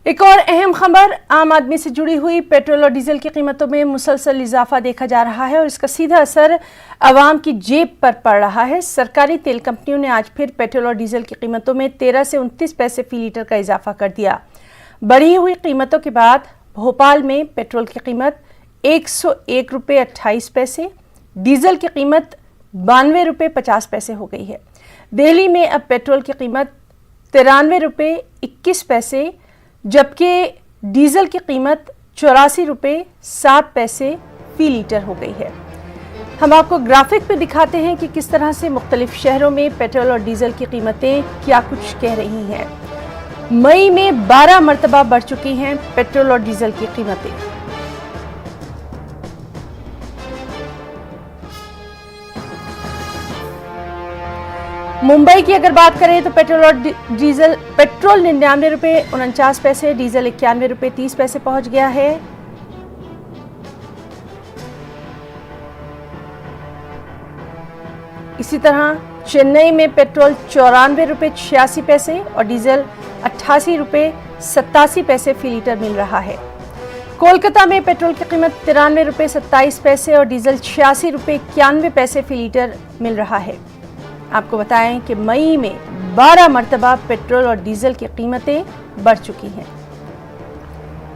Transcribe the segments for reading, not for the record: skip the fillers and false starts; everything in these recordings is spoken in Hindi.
एक और अहम खबर आम आदमी से जुड़ी हुई। पेट्रोल और डीजल की कीमतों में मुसलसल इजाफा देखा जा रहा है और इसका सीधा असर आवाम की जेब पर पड़ रहा है। सरकारी तेल कंपनियों ने आज फिर पेट्रोल और डीजल की कीमतों में 13 से 29 पैसे फी लीटर का इजाफा कर दिया। बढ़ी हुई कीमतों के बाद भोपाल में पेट्रोल की कीमत 101 रुपये 28 पैसे, डीजल की कीमत 92 रुपये 50 पैसे हो गई है। दिल्ली में अब पेट्रोल की कीमत 93 रुपये 21 पैसे, जबकि डीजल की कीमत 84 रुपये 7 पैसे फी लीटर हो गई है। हम आपको ग्राफिक में दिखाते हैं कि किस तरह से मुख्तलिफ शहरों में पेट्रोल और डीजल की कीमतें क्या कुछ कह रही हैं। मई में 12 मरतबा बढ़ चुकी हैं पेट्रोल और डीजल की कीमतें। मुंबई की अगर बात करें तो पेट्रोल 99 रुपये 49 पैसे, डीजल 91 रुपये 30 पैसे पहुंच गया है। इसी तरह चेन्नई में पेट्रोल 94 रुपये 86 पैसे और डीजल 88 रुपये 87 पैसे फी लीटर मिल रहा है। कोलकाता में पेट्रोल की कीमत 93 रुपये 27 पैसे और डीजल 86 रुपये 91 पैसे फी लीटर मिल रहा है। आपको बताएं कि मई में 12 मरतबा पेट्रोल और डीजल की कीमतें बढ़ चुकी हैं।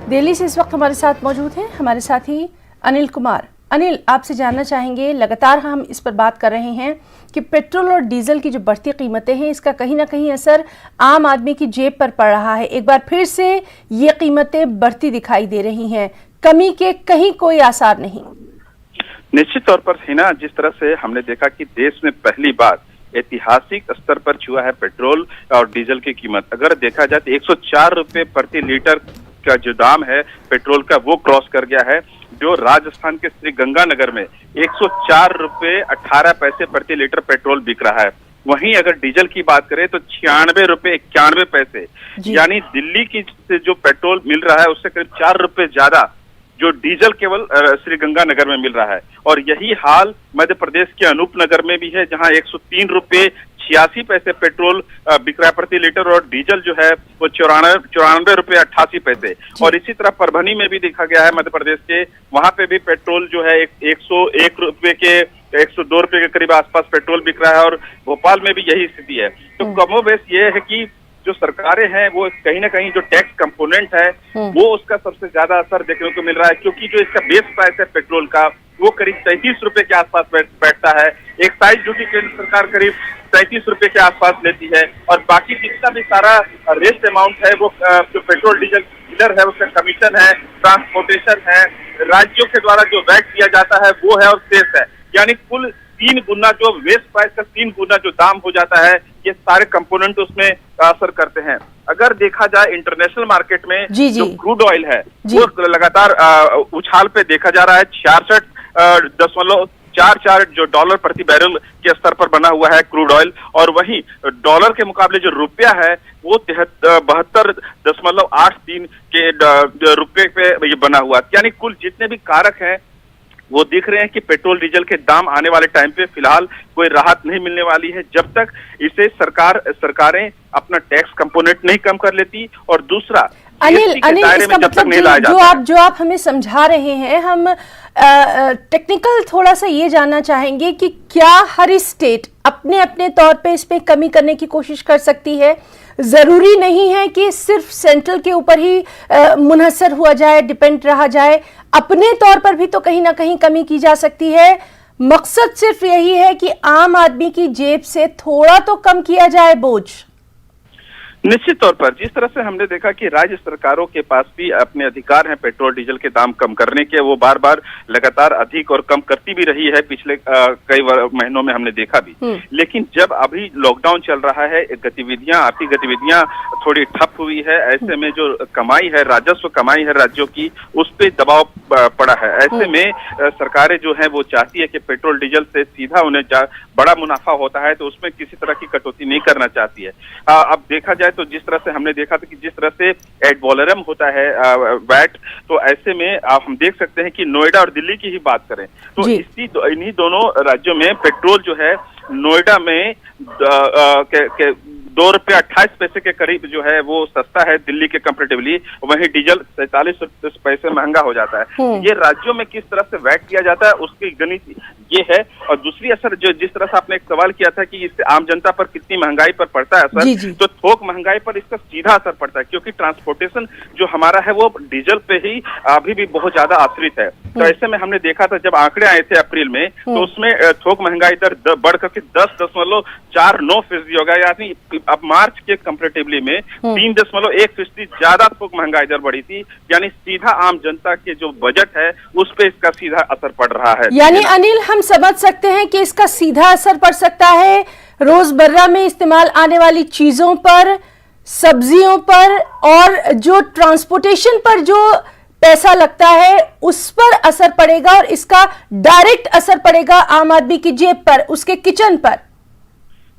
दिल्ली से इस वक्त हमारे साथ मौजूद हैं हमारे साथी अनिल कुमार। अनिल, आपसे जानना चाहेंगे, लगातार हम इस पर बात कर रहे हैं कि पेट्रोल और डीजल की जो बढ़ती कीमतें हैं इसका कहीं ना कहीं असर आम आदमी की जेब पर पड़ रहा है। एक बार फिर से ये कीमतें बढ़ती दिखाई दे रही हैं, कमी के कहीं कोई आसार नहीं। निश्चित तौर पर हिना, जिस तरह से हमने देखा कि देश में पहली बार ऐतिहासिक स्तर पर छुआ है पेट्रोल और डीजल की कीमत। अगर देखा जाए तो 104 रुपये प्रति लीटर का जो दाम है पेट्रोल का वो क्रॉस कर गया है, जो राजस्थान के श्री गंगानगर में 104 रुपये 18 पैसे प्रति लीटर पेट्रोल बिक रहा है। वहीं अगर डीजल की बात करें तो 96 रुपये 91 पैसे, यानी दिल्ली की से जो पेट्रोल मिल रहा है उससे करीब 4 रुपये ज्यादा जो डीजल केवल श्री गंगानगर में मिल रहा है। और यही हाल मध्य प्रदेश के अनूपनगर में भी है, जहां 103 रुपये 86 पैसे पेट्रोल बिक रहा है प्रति लीटर और डीजल जो है वो 94 रुपये 88 पैसे। और इसी तरह परभनी में भी देखा गया है मध्य प्रदेश के, वहां पे भी पेट्रोल जो है 101 रुपये के 102 रुपये के करीब आसपास पेट्रोल बिक रहा है और भोपाल में भी यही स्थिति है। तो कमोबेश ये है कि जो सरकारें हैं वो कहीं ना कहीं जो टैक्स कंपोनेंट है वो उसका सबसे ज्यादा असर देखने को मिल रहा है, क्योंकि जो इसका बेस प्राइस है पेट्रोल का वो करीब 33 रुपए के आसपास बैठता है। एक्साइज ड्यूटी केंद्र सरकार करीब 33 रुपए के आसपास लेती है और बाकी जितना भी सारा रेस्ट अमाउंट है वो जो पेट्रोल डीजल डीलर है उसका कमीशन है, ट्रांसपोर्टेशन है, राज्यों के द्वारा जो वैट दिया जाता है वो है और सेस है। यानी कुल 3 गुना जो वेस्ट प्राइस का 3 गुना जो दाम हो जाता है, ये सारे कंपोनेंट उसमें असर करते हैं। अगर देखा जाए इंटरनेशनल मार्केट में जो क्रूड ऑयल है वो लगातार उछाल पे देखा जा रहा है। 66.44 जो डॉलर प्रति बैरल के स्तर पर बना हुआ है क्रूड ऑयल, और वहीं डॉलर के मुकाबले जो रुपया है वो 72.83 के रुपये पे ये बना हुआ। यानी कुल जितने भी कारक हैं वो दिख रहे हैं कि पेट्रोल डीजल के दाम आने वाले टाइम पे फिलहाल कोई राहत नहीं मिलने वाली है जब तक इसे सरकारें अपना टैक्स कंपोनेंट नहीं कम कर लेती। और दूसरा अनिल, इसका मतलब जो आप हमें समझा रहे हैं, हम टेक्निकल थोड़ा सा ये जानना चाहेंगे कि क्या हर स्टेट अपने अपने तौर पे इस पे कमी करने की कोशिश कर सकती है? जरूरी नहीं है कि सिर्फ सेंट्रल के ऊपर ही मुनहसर हुआ जाए, डिपेंड रहा जाए। अपने तौर पर भी तो कहीं ना कहीं कमी की जा सकती है। मकसद सिर्फ यही है कि आम आदमी की जेब से थोड़ा तो कम किया जाए बोझ। निश्चित तौर पर जिस तरह से हमने देखा कि राज्य सरकारों के पास भी अपने अधिकार हैं पेट्रोल डीजल के दाम कम करने के, वो बार बार लगातार अधिक और कम करती भी रही है, पिछले कई महीनों में हमने देखा भी। लेकिन जब अभी लॉकडाउन चल रहा है, आर्थिक गतिविधियां थोड़ी ठप हुई है, ऐसे में जो कमाई है, राजस्व कमाई है राज्यों की, उस पर दबाव पड़ा है। ऐसे में सरकारें जो है वो चाहती है कि पेट्रोल डीजल से सीधा उन्हें बड़ा मुनाफा होता है तो उसमें किसी तरह की कटौती नहीं करना चाहती है। अब देखा जाए तो जिस तरह से हमने देखा था कि जिस तरह से एड वॉलरम होता है वैट, तो ऐसे में आप हम देख सकते हैं कि नोएडा और दिल्ली की ही बात करें तो इन्हीं दोनों राज्यों में पेट्रोल जो है नोएडा में ₹2.28 के करीब जो है वो सस्ता है दिल्ली के कंपेरेटिवली, वहीं डीजल 47 पैसे महंगा हो जाता है। ये राज्यों में किस तरह से वैट किया जाता है उसकी गणित ये है। और दूसरी असर जो जिस तरह से आपने एक सवाल किया था कि इससे आम जनता पर कितनी महंगाई पर पड़ता है असर, तो थोक महंगाई पर इसका सीधा असर पड़ता है, क्योंकि ट्रांसपोर्टेशन जो हमारा है वो डीजल पे ही अभी भी बहुत ज्यादा आश्रित है। तो ऐसे में हमने देखा था जब आंकड़े आए थे अप्रैल में, तो उसमें थोक महंगाई दर बढ़ करके 10.49% हो गया, यानी अब मार्च के कंपेरेटिवली में 3.1% ज्यादा थोक महंगाई दर बढ़ी थी, यानी सीधा आम जनता के जो बजट है उस पे इसका सीधा असर पड़ रहा है। यानी अनिल, हम समझ सकते हैं कि इसका सीधा असर पड़ सकता है रोजमर्रा में इस्तेमाल आने वाली चीजों पर, सब्जियों पर, और जो ट्रांसपोर्टेशन पर जो पैसा लगता है उस पर असर पड़ेगा, और इसका डायरेक्ट असर पड़ेगा आम आदमी की जेब पर, उसके किचन पर।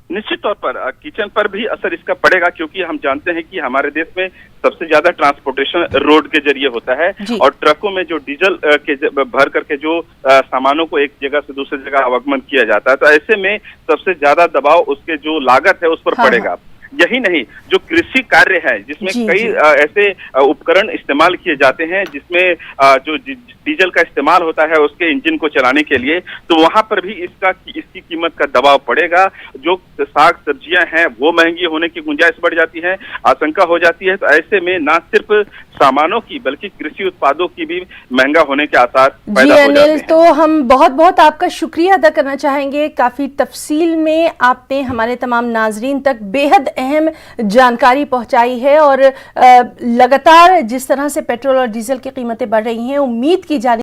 निश्चित तौर पर किचन पर भी असर इसका पड़ेगा, क्योंकि हम जानते हैं कि हमारे देश में सबसे ज्यादा ट्रांसपोर्टेशन रोड के जरिए होता है, और ट्रकों में जो डीजल के भर करके जो सामानों को एक जगह से दूसरी जगह आवागमन किया जाता है, तो ऐसे में सबसे ज्यादा दबाव उसके जो लागत है उस पर पड़ेगा। यही नहीं, जो कृषि कार्य है जिसमें कई ऐसे उपकरण इस्तेमाल किए जाते हैं जिसमें जो डीजल का इस्तेमाल होता है उसके इंजन को चलाने के लिए, तो वहां पर भी इसकी कीमत का दबाव पड़ेगा। जो साग सब्जियां हैं वो महंगी होने की गुंजाइश बढ़ जाती है, आशंका हो जाती है। तो ऐसे में न सिर्फ सामानों की बल्कि कृषि उत्पादों की भी महंगा होने के आसार पैदा हो जाते हैं। तो हम बहुत बहुत आपका शुक्रिया अदा करना चाहेंगे, काफी तफसील में आपने हमारे तमाम नाजरीन तक बेहद अहम जानकारी पहुंचाई है, और लगातार जिस तरह से पेट्रोल और डीजल की कीमतें बढ़ रही हैं, उम्मीद की जा